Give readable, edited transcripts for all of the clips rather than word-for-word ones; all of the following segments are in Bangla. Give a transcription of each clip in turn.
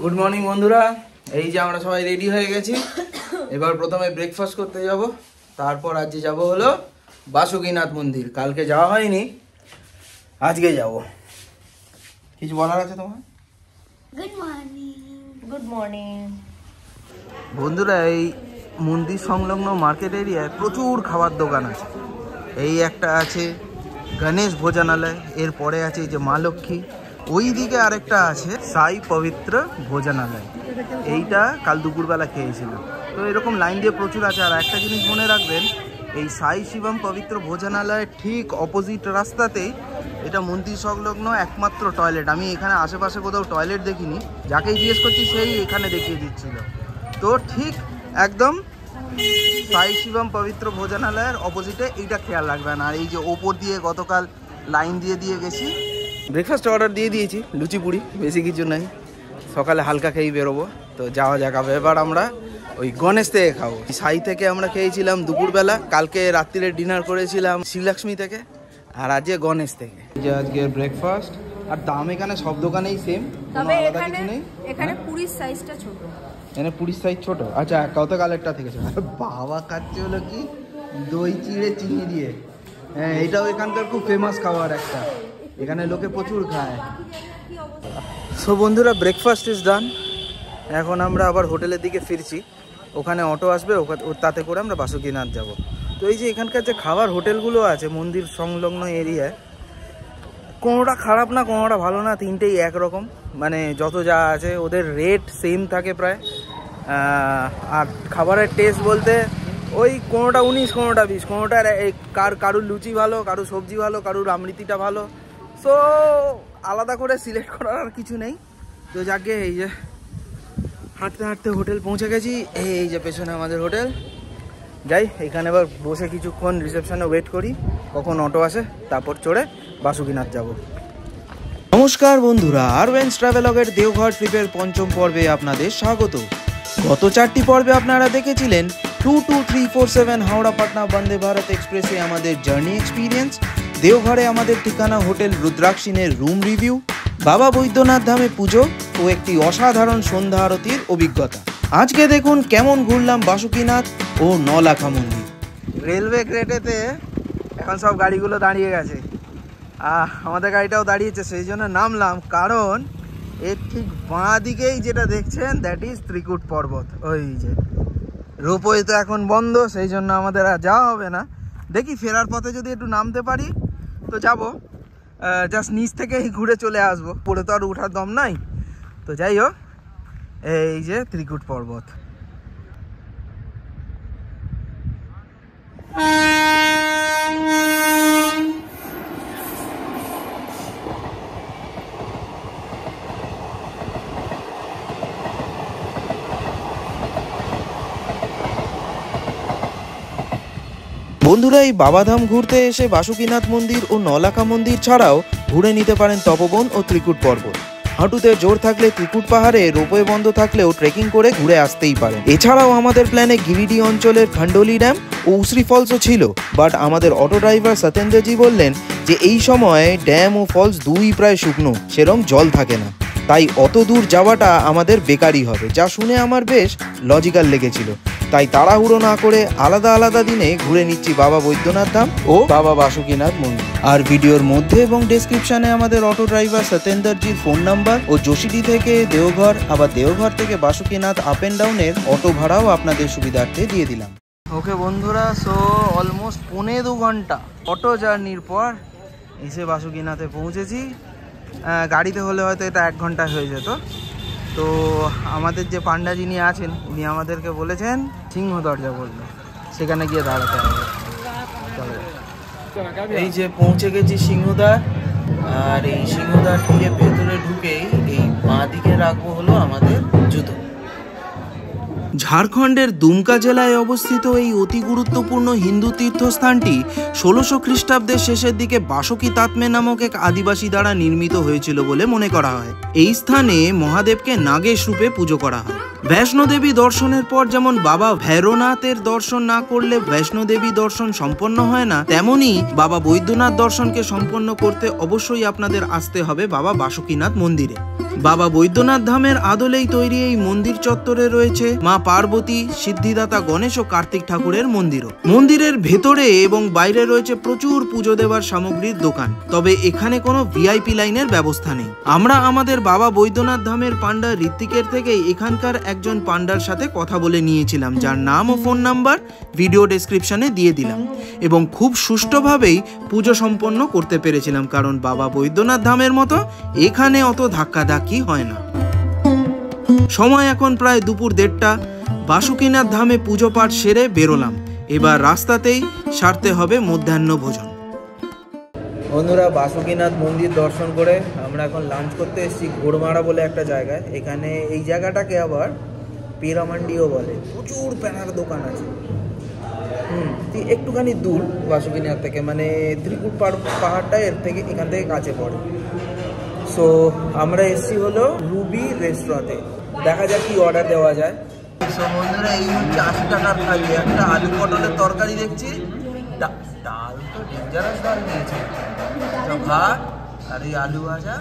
গুড মর্নিং বন্ধুরা, এই যে আমরা সবাই রেডি হয়ে গেছি। এবার প্রথমে ব্রেকফাস্ট করতে যাব, তারপর আজকে যাব হলো বাসুকীনাথ মন্দির। কালকে যাওয়া হয়নি, আজকে যাব। কিছু বলার আছে তোমার? Good morning. গুড মর্নিং বন্ধুরা, এই মন্দির সংলগ্ন মার্কেট এরিয়ায় প্রচুর খাবার দোকান আছে। এই একটা আছে গণেশ ভোজনালয়, এরপরে আছে এই যে মা লক্ষ্মী, ওই দিকে আরেকটা আছে সাই পবিত্র ভোজনালয়। এইটা কাল দুপুরবেলা খেয়েছিলাম। তো এরকম লাইন দিয়ে প্রচুর আছে। আর একটা জিনিস মনে রাখবেন, এই সাই শিবম পবিত্র ভোজনালয়ের ঠিক অপোজিট রাস্তাতেই এটা মন্দির সংলগ্ন একমাত্র টয়লেট। আমি এখানে আশেপাশে কোথাও টয়লেট দেখিনি, যাকেই জিজ্ঞেস করছি সেই এখানে দেখিয়ে দিচ্ছিল। তো ঠিক একদম সাই শিবম পবিত্র ভোজনালয়ের অপোজিটে এইটা খেয়াল রাখবেন। আর এই যে ওপর দিয়ে গতকাল লাইন দিয়ে গেছি, ব্রেকফাস্ট অর্ডার দিয়ে দিয়েছি, লুচি পুরি, বেশি কিছু নাই। সকালে হালকা খেয়েই বেরোবো। তো যাওয়া যাক। এবার আমরা ওই গণেশ থেকে খাবো। সাই থেকে আমরা খেয়েছিলাম দুপুরবেলা, কালকে রাত্রিরে ডিনার করেছিলাম শ্রীলক্ষ্মী থেকে, আর আজকে গণেশ থেকে। যে আজকে ব্রেকফাস্ট। আর দাম এখানে সব দোকানেই সেম, তবে এখানে পুরির সাইজটা ছোট। এখানে পুরির সাইজ ছোট। আচ্ছা, কত কালেরটা থেকে ছোট? বাবা খাচ্ছে হলো কি দই চিড়ে চিনি দিয়ে। হ্যাঁ, এটাও এখানকার খুব ফেমাস খাবার একটা, এখানে লোকে প্রচুর খায়। সো বন্ধুরা, ব্রেকফাস্ট ইজ ডান। এখন আমরা আবার হোটেলের দিকে ফিরছি। ওখানে অটো আসবে, তাতে করে আমরা বাসুকীনাথ যাব। তো এই যে এখানকার যে খাবার হোটেলগুলো আছে মন্দির সংলগ্ন এরিয়ায়, কোনোটা খারাপ না, কোনোটা ভালো না, তিনটেই একরকম। মানে যত যা আছে ওদের রেট সেম থাকে প্রায়। আর খাবারের টেস্ট বলতে ওই কোনোটা 19, কোনোটা 20, কোনোটার কারুর লুচি ভালো, কারুর সবজি ভালো, কারুর আমৃতিটা ভালো। সো আলাদা করে সিলেক্ট করার আর কিছু নেই। তো যাকে এই যে হাঁটতে হাঁটতে হোটেল পৌঁছে গেছি। এই যে পেছনে আমাদের হোটেল। যাই, এখানে এবার বসে কিছুক্ষণ রিসেপশনে ওয়েট করি কখন অটো আসে, তারপর চড়ে বাসুকীনাথ যাব। নমস্কার বন্ধুরা, আরভেন্স ট্রাভেলগের দেওঘর ট্রিপের পঞ্চম পর্বে আপনাদের স্বাগত। গত 4টি পর্বে আপনারা দেখেছিলেন 22347 হাওড়া পাটনা বন্দে ভারত এক্সপ্রেসে আমাদের জার্নি এক্সপিরিয়েন্স, দেওঘরে আমাদের ঠিকানা হোটেল রুদ্রাক্ষিণের রুম রিভিউ, বাবা বৈদ্যনাথ ধামে পুজো ও একটি অসাধারণ সন্ধ্যা আরতির অভিজ্ঞতা। আজকে দেখুন কেমন ঘুরলাম বাসুকীনাথ ও নলাখা মন্দির। রেলওয়ে গ্রেডেতে এখন সব গাড়িগুলো দাঁড়িয়ে গেছে, আমাদের গাড়িটাও দাঁড়িয়েছে, সেই জন্য নামলাম। কারণ এর ঠিক বাঁ দিকেই যেটা দেখছেন দ্যাট ইজ ত্রিকুট পর্বত। ওই যে রোপওয়ে তো এখন বন্ধ, সেই জন্য আমাদের আর যাওয়া হবে না। দেখি ফেরার পথে যদি একটু নামতে পারি তো যাব, জাস্ট নিচ থেকেই ঘুরে চলে আসবো, পরে তো আর ওঠার দম নাই। তো যাই হোক, এই যে ত্রিকুট পর্বত। বন্ধুরা, এই বাবাধাম ঘুরতে এসে বাসুকীনাথ মন্দির ও নলাখা মন্দির ছাড়াও ঘুরে নিতে পারেন তপবন ও ত্রিকুট পর্বত। হাঁটুতে জোর থাকলে ত্রিকুট পাহাড়ে রোপওয়ে বন্ধ থাকলেও ট্রেকিং করে ঘুরে আসতেই পারেন। এছাড়াও আমাদের প্ল্যানে গিরিডি অঞ্চলের খান্ডোলি ড্যাম ও উসরি ফলসও ছিল, বাট আমাদের অটো ড্রাইভার সত্যেন্দ্রজি বললেন যে এই সময় ড্যাম ও ফলস দুই প্রায় শুকনো, সেরকম জল থাকে না, তাই অত দূর যাওয়াটা আমাদের বেকারই হবে। যা শুনে আমার বেশ লজিক্যাল লেগেছিল। তাই তাড়াহুড়ো না করে আলাদা আলাদা দিনে ঘুরে নিচ্ছি বাবা বৈদ্যনাথ ধাম ও বাবা বাসুকীনাথ মন্দির। আর ভিডিওর মধ্যে এবং ডেসক্রিপশনে আমাদের অটো ড্রাইভার সত্যেন্দ্রজির ফোন নাম্বার ও যোশীডি থেকে দেওঘর, আবার দেওঘর থেকে বাসুকীনাথ আপ অ্যান্ড ডাউনের অটো ভাড়াও আপনাদের সুবিধার্থে দিয়ে দিলাম। ওকে বন্ধুরা, সো অলমোস্ট 1.25 ঘন্টা অটো জার্নির পর এসে বাসুকীনাথে পৌঁছেছি। গাড়িতে হলে হয়তো এটা 1 ঘন্টায় হয়ে যেত। তো আমাদের যে পান্ডা যিনি আছেন উনি আমাদেরকে বলেছেন সিংহ দরজা বললো, সেখানে গিয়ে দাঁড়াতে হবে। এই যে পৌঁছে গেছি সিংহদ্বার। আর এই সিংহদ্বার থেকে ভেতরে ঢুকেই এই বাঁ দিকে রাখবো হলো আমাদের জুতো। ঝাড়খণ্ডের দুমকা জেলায় অবস্থিত এই অতি গুরুত্বপূর্ণ হিন্দু তীর্থস্থানটি 1600 খ্রিস্টাব্দের শেষের দিকে বাসুকী তাতমে নামক এক আদিবাসী দ্বারা নির্মিত হয়েছিল বলে মনে করা হয়। এই স্থানে মহাদেবকে নাগেশ রূপে পুজো করা হয়। বৈষ্ণোদেবী দর্শনের পর যেমন বাবা ভৈরবনাথের দর্শন না করলে বৈষ্ণোদেবী দর্শন সম্পন্ন হয় না, তেমনি বাবা বৈদ্যনাথ দর্শনকে সম্পন্ন করতে অবশ্যই আপনাদের আসতে হবে বাবা বাসুকীনাথ মন্দিরে। বাবা বৈদ্যনাথ ধামের আদলেই তৈরি এই মন্দির চত্বরে রয়েছে মা পার্বতী, সিদ্ধিদাতা গণেশ ও কার্তিক ঠাকুরের মন্দিরও। মন্দিরের ভেতরে এবং বাইরে রয়েছে প্রচুর পুজো দেওয়ার সামগ্রীর দোকান, তবে এখানে কোনো ভিআইপি লাইনের ব্যবস্থা নেই। আমরা আমাদের বাবা বৈদ্যনাথ ধামের পান্ডা ঋত্বিকের থেকেই এখানকার একজন পান্ডার সাথে কথা বলে নিয়েছিলাম, যার নাম ও ফোন নাম্বার ভিডিও ডেসক্রিপশনে দিয়ে দিলাম, এবং খুব সুষ্ঠুভাবেই পুজো সম্পন্ন করতে পেরেছিলাম, কারণ বাবা বৈদ্যনাথ ধামের মতো এখানে অত ধাক্কাধাক্কি হয় না। সময় এখন প্রায় দুপুর 1:30। বাসুকীনাথ ধামে পুজো পাঠ সেরে বেরোলাম, এবার রাস্তাতেই সারতে হবে মধ্যাহ্ন ভোজন। বন্ধুরা, বাসুকীনাথ মন্দির দর্শন করে আমরা এখন লাঞ্চ করতে এসেছি ঘোড়মারা বলে একটা জায়গায়। এখানে এই জায়গাটাকে আবার পেড়ামান্ডিও বলে। প্রচুর প্যানার দোকান আছে। একটুখানি দূর বাসুকীনাথ থেকে, মানে ত্রিকুট পাহাড়টা এর থেকে এখান থেকে কাছে পড়ে। সো আমরা এসেছি হলো রুবি রেস্টুরেন্টে, দেখা যাক কি অর্ডার দেওয়া যায়। সো বন্ধুরা, এই হচ্ছে 80 টাকার থালি। একটা আলু পটলের তরকারি দেখছি, ডাল তো ডেঞ্জারাস ডাল দিয়েছে, ভাত আর এই আলু ভাজা,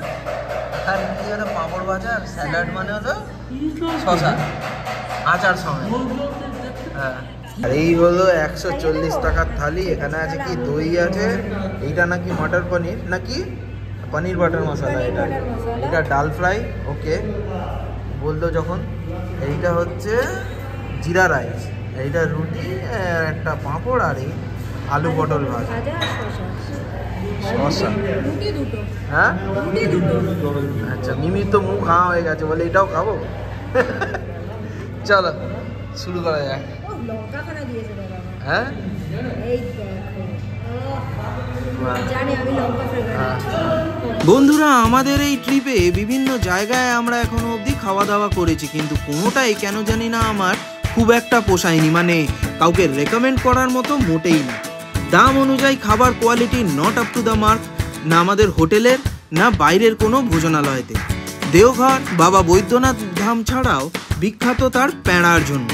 আর কি হলো পাঁপড় ভাজা, আর স্যালাড মানে হলো শসা আচার সমেত। হ্যাঁ, আর এই হলো 140 টাকার থালি। এখানে আছে কি দই আছে, এইটা নাকি মটর পনির নাকি পনির বাটার মশলা, এটা ডাল ফ্রাই, ওকে বললো যখন। এইটা হচ্ছে জিরা রাইস, এইটা রুটি, একটা পাঁপড়, আর এই আলু পটল ভাজা, শসা। হ্যাঁ, আচ্ছা, মিমির তো মুখ খাওয়া হয়ে গেছে, বলে এটাও খাবো। চলো শুরু করা যাক। হ্যাঁ, বন্ধুরা, আমাদের এই ট্রিপে বিভিন্ন জায়গায় আমরা এখনো অবধি খাওয়া দাওয়া করেছি, কিন্তু কোনোটাই কেন জানি না আমার খুব একটা পোষায়নি, মানে কাউকে রেকমেন্ড করার মতো মোটেই না। দাম অনুযায়ী খাবার quality not up to the mark, না আমাদের হোটেলের না বাইরের কোনো ভোজনালয়তে। দেওঘর বাবা বৈদ্যনাথ ধাম ছাড়াও বিখ্যাত তার পেঁড়ার জন্য।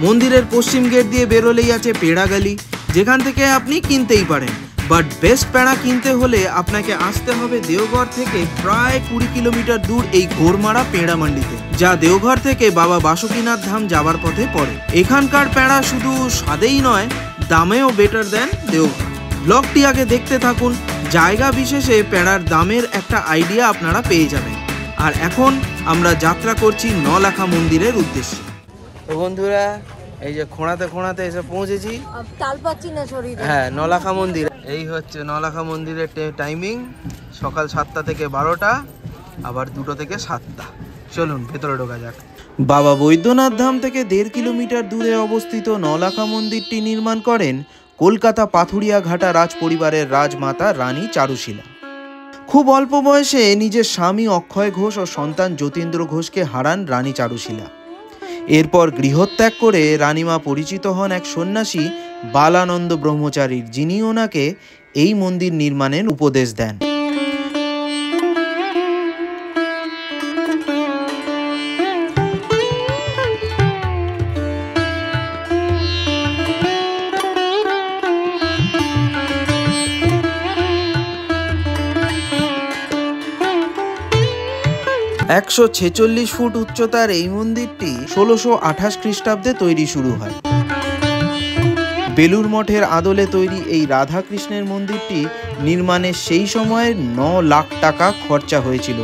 মন্দিরের পশ্চিম গেট দিয়ে বেরোলেই আছে পেঁড়া গলি, যেখান থেকে আপনি কিনতেই পারেন, বাট বেস্ট পেঁড়া কিনতে হলে আপনাকে আসতে হবে দেওঘর থেকে প্রায় 20 কিলোমিটার দূর এই ঘোড়মারা পেঁড়া মান্ডিতে, যা দেওঘর থেকে বাবা বাসুকীনাথ ধাম যাবার পথে পড়ে। এখানকার পেঁড়া শুধু স্বাদেই নয়, দামেও বেটার দেন দেওঘর। ব্লগটি আগে দেখতে থাকুন, জায়গা বিশেষে পেঁড়ার দামের একটা আইডিয়া আপনারা পেয়ে যাবেন। আর এখন আমরা যাত্রা করছি নলাখা মন্দিরের উদ্দেশ্যে। তো বন্ধুরা, এই যে খোঁড়াতে এসে পৌঁছেছি হ্যাঁ নলাখা মন্দির। এই হচ্ছে নলাখা মন্দিরের টাইমিং, সকাল 7টা থেকে 12টা, আবার 2টো থেকে 7টা। চলুন ভেতরে ঢোকা যাক। বাবা বৈদ্যনাথ ধাম থেকে 1.5 কিলোমিটার দূরে অবস্থিত নলাখা মন্দিরটি নির্মাণ করেন কলকাতা পাথুরিয়া ঘাটা রাজ পরিবারের রাজমাতা রানী চারুশীলা। খুব অল্প বয়সে নিজের স্বামী অক্ষয় ঘোষ ও সন্তান যতীন্দ্র ঘোষকে হারান রানী চারুশীলা। এরপর গৃহত্যাগ করে রানীমা পরিচিত হন এক সন্ন্যাসী বালানন্দ ব্রহ্মচারীর, যিনি ওনাকে এই মন্দির নির্মাণের উপদেশ দেন। একশো 46 ফুট উচ্চতার এই মন্দিরটি 1628 খ্রিস্টাব্দে তৈরি শুরু হয়। বেলুর মঠের আদলে তৈরি এই রাধা কৃষ্ণের মন্দিরটি নির্মাণে সেই সময়ে 9 লাখ টাকা খরচা হয়েছিল,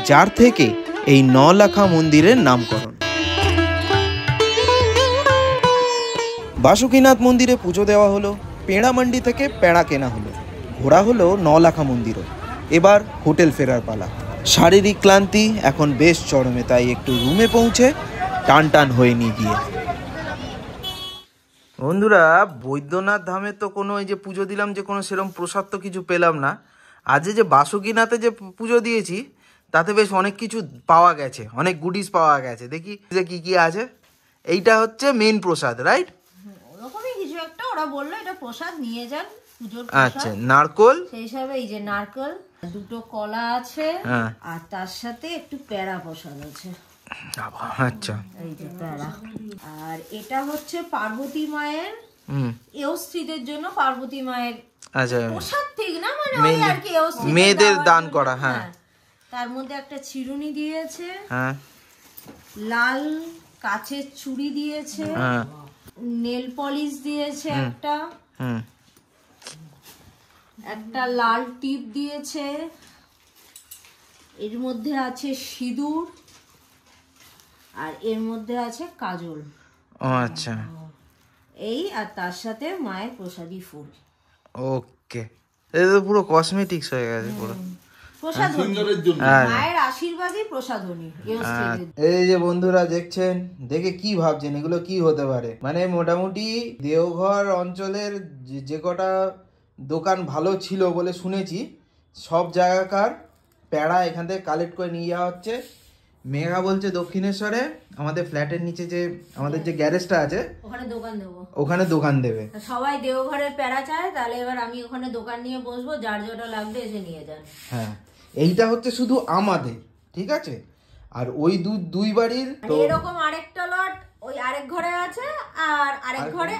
যার থেকে এই নলাখা মন্দিরের নামকরণ। বাসুকীনাথ মন্দিরে পুজো দেওয়া হলো, পেঁড়া মান্ডি থেকে পেঁড়া কেনা হলো, ঘোরা হলো নলাখা মন্দিরও। এবার হোটেল ফেরার পালা। শারীরিক ক্লান্তি এখন বেশ চরমে, তাই একটু রুমে পৌঁছে টান হয়ে নিয়ে গিয়ে। বন্ধুরা, বৈদ্যনাথ ধামে তো কোনো এই যে পুজো দিলাম, যে কোনো সেরকম প্রসাদ তো কিছু পেলাম না। আজ যে বাসুকীনাথে যে পুজো দিয়েছি তাতে বেশ অনেক কিছু পাওয়া গেছে, অনেক গুডিস পাওয়া গেছে। দেখি যে কি কি আছে। এইটা হচ্ছে মেন প্রসাদ, রাইট? ওরকমই কিছু একটা, ওরা বললো এটা প্রসাদ নিয়ে যান পুজোর। আচ্ছা, নারকোল, সেই হিসাবে এই যে নারকেল, 2টো কলা আছে, আর তার সাথে একটু প্যারা প্রসাদ আছে। আচ্ছা, এই যে প্যারা। আর এটা হচ্ছে পার্বতী মায়ের এওস্ত্রীদের জন্য, পার্বতী মায়ের আচ্ছা প্রসাদ ঠিক না, মানে ওই আর কি মেয়েদের দান করা। হ্যাঁ, তার মধ্যে একটা চিরুনি দিয়েছে, হ্যাঁ, লাল কাচের চুড়ি দিয়েছে, হ্যাঁ, নেল পলিশ দিয়েছে একটা, হুম, একটা লাল টিপ দিয়েছে, এর মধ্যে আছে সিঁদুর, আর এর মধ্যে আছে কাজল। ও আচ্ছা, এই আর তার সাথে মায়ের প্রসাদী ফুল। ওকে, এটা তো পুরো কসমেটিক্স হয়ে গেছে পুরো। প্রসাধনী, মায়ের আশীর্বাদই প্রসাধনী। এই যে বন্ধুরা দেখছেন, দেখে কি ভাবছেন এগুলো কি হতে পারে? মানে মোটামুটি দেওঘর অঞ্চলের যে কটা দোকান ভালো ছিল বলে শুনেছি, সব জায়গাকার প্যাড়া এখান থেকে কালেক্ট করে নিয়ে যাওয়া হচ্ছে। মেঘা বলছে দক্ষিণেশ্বরে আমাদের ফ্ল্যাটের নিচে যে আমাদের যে গ্যারেজটা আছে ওখানে দোকান দেবো, ওখানে দোকান দেবে। সবাই দেওঘরের প্যাড়া চায়, তাহলে এবার আমি ওখানে দোকান নিয়ে বসবো, যার যেটা লাগবে এসে নিয়ে যান। হ্যাঁ, এইটা হচ্ছে শুধু আমাদের, ঠিক আছে? আর ওই দুই বাড়ির তো এরকম আরেকটা লট ওই আরেক ঘরে আছে, আর আরেক ঘরে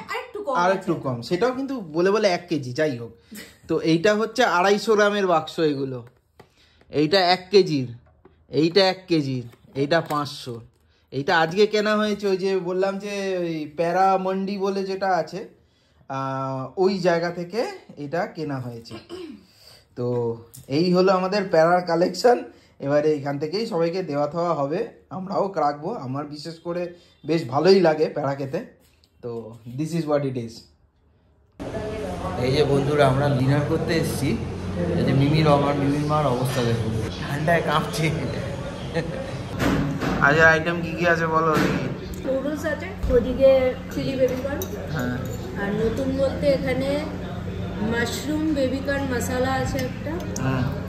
আরেকটু কম, সেটাও কিন্তু বলে বলে 1 কেজি, যাই হোক। তো এইটা হচ্ছে 250 গ্রামের বাক্স, এগুলো। এইটা 1 কেজির, এইটা 1 কেজির, এইটা 500। এইটা আজকে কেনা হয়েছে, ওই যে বললাম যে ওই প্যারা মন্ডি বলে যেটা আছে, ওই জায়গা থেকে এটা কেনা হয়েছে। তো এই হলো আমাদের প্যারার কালেকশন। এবারে এখান থেকেই সবাইকে দেওয়া থাওয়া হবে, আমরাও রাখবো। আমার বিশেষ করে বেশ ভালোই লাগে প্যারা খেতে। তো this is what it is. এই যে বন্ধুরা, আমরা ডিনার করতে এসেছি। এই যে মিমির মার অবস্থা দেখুন, ঠান্ডায় কাঁপছে। আজ আইটেম কি কি আছে বলো দেখি। নুডলস আছে, ওদিকে চিলি বেবিকর্ন, হ্যাঁ, আর নতুন বলতে এখানে মাশরুম বেবিকর্ন মশলা আছে একটা,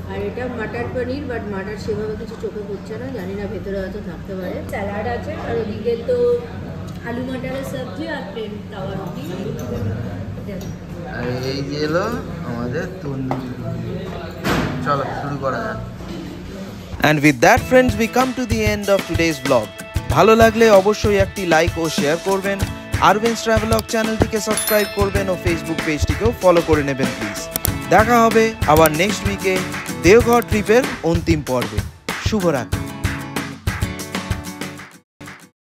আর এটা মাটার পনির, বাট মাটার সেভাবে কিছু চোখে পড়ছে না, জানি না ভেতরে হয়তো থাকতে পারে। স্যালাড আছে, আর ওদিকে তো আলু মাটারের সবজি আর প্লেন তাওয়া রুটি। এই যে এলো আমাদের তন্দুরি। চলো শুরু করা যাক। And with that friends, we come to the end of today's vlog. ভালো লাগলে অবশ্যই একটি লাইক ও শেয়ার করবেন, আরভিন্স ট্রাভেলগ চ্যানেলটিকে সাবস্ক্রাইব করবেন ও ফেসবুক পেজটিকেও ফলো করে নেবেন প্লিজ। দেখা হবে আবার নেক্সট উইকে দেওঘর ট্রিপের অন্তিম পর্বে। শুভরাত্রি।